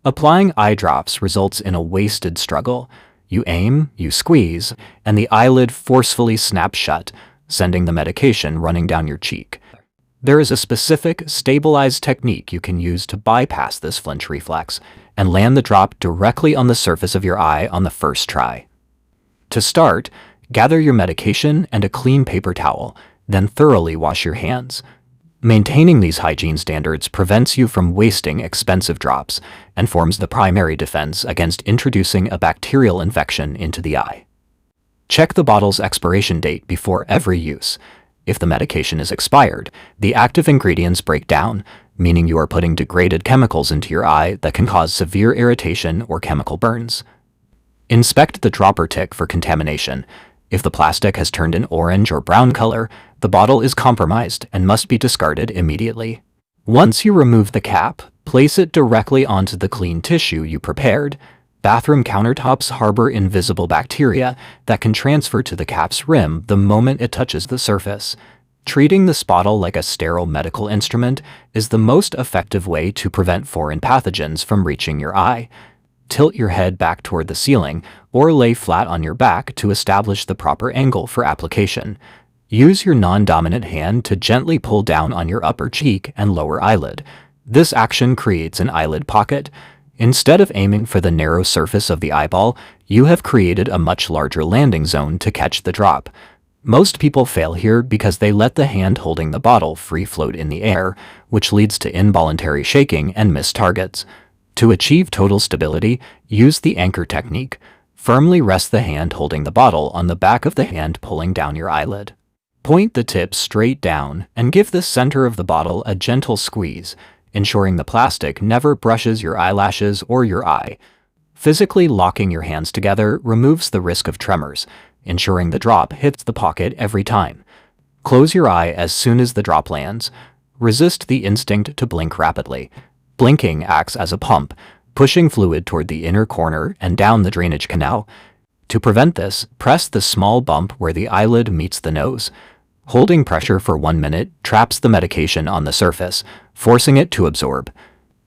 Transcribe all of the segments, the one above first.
Applying eye drops results in a wasted struggle. You aim, you squeeze, and the eyelid forcefully snaps shut, sending the medication running down your cheek. There is a specific, stabilized technique you can use to bypass this flinch reflex and land the drop directly on the surface of your eye on the first try. To start, gather your medication and a clean paper towel, then thoroughly wash your hands. Maintaining these hygiene standards prevents you from wasting expensive drops and forms the primary defense against introducing a bacterial infection into the eye. Check the bottle's expiration date before every use. If the medication is expired, the active ingredients break down, meaning you are putting degraded chemicals into your eye that can cause severe irritation or chemical burns. Inspect the dropper tick for contamination. If the plastic has turned an orange or brown color, the bottle is compromised and must be discarded immediately. Once you remove the cap, place it directly onto the clean tissue you prepared. Bathroom countertops harbor invisible bacteria that can transfer to the cap's rim the moment it touches the surface. Treating this bottle like a sterile medical instrument is the most effective way to prevent foreign pathogens from reaching your eye. Tilt your head back toward the ceiling or lay flat on your back to establish the proper angle for application. Use your non-dominant hand to gently pull down on your upper cheek and lower eyelid. This action creates an eyelid pocket. Instead of aiming for the narrow surface of the eyeball, you have created a much larger landing zone to catch the drop. Most people fail here because they let the hand holding the bottle free float in the air, which leads to involuntary shaking and missed targets. To achieve total stability, use the anchor technique. Firmly rest the hand holding the bottle on the back of the hand pulling down your eyelid. Point the tip straight down and give the center of the bottle a gentle squeeze, ensuring the plastic never brushes your eyelashes or your eye. Physically locking your hands together removes the risk of tremors, ensuring the drop hits the pocket every time. Close your eye as soon as the drop lands. Resist the instinct to blink rapidly. Blinking acts as a pump, pushing fluid toward the inner corner and down the drainage canal. To prevent this, press the small bump where the eyelid meets the nose. Holding pressure for 1 minute traps the medication on the surface, forcing it to absorb.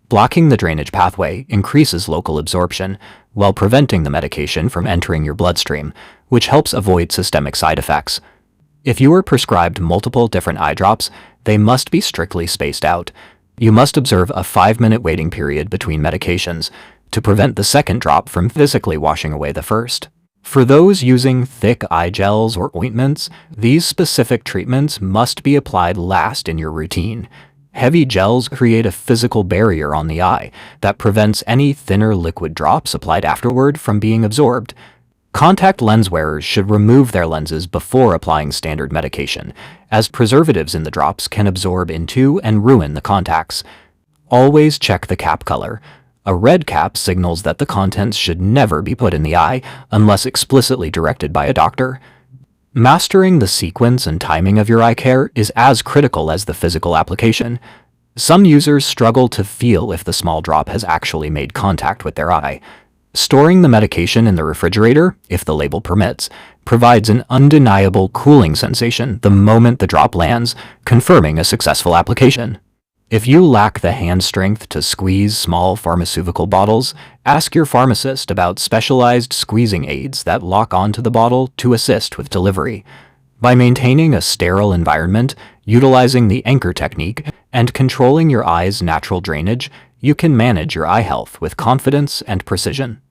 Blocking the drainage pathway increases local absorption, while preventing the medication from entering your bloodstream, which helps avoid systemic side effects. If you are prescribed multiple different eye drops, they must be strictly spaced out. You must observe a 5-minute waiting period between medications to prevent the second drop from physically washing away the first. For those using thick eye gels or ointments, these specific treatments must be applied last in your routine. Heavy gels create a physical barrier on the eye that prevents any thinner liquid drops applied afterward from being absorbed. Contact lens wearers should remove their lenses before applying standard medication, as preservatives in the drops can absorb into and ruin the contacts. Always check the cap color. A red cap signals that the contents should never be put in the eye unless explicitly directed by a doctor. Mastering the sequence and timing of your eye care is as critical as the physical application. Some users struggle to feel if the small drop has actually made contact with their eye. Storing the medication in the refrigerator, if the label permits, provides an undeniable cooling sensation the moment the drop lands, confirming a successful application. If you lack the hand strength to squeeze small pharmaceutical bottles, ask your pharmacist about specialized squeezing aids that lock onto the bottle to assist with delivery. By maintaining a sterile environment, utilizing the anchor technique, and controlling your eye's natural drainage, you can manage your eye health with confidence and precision.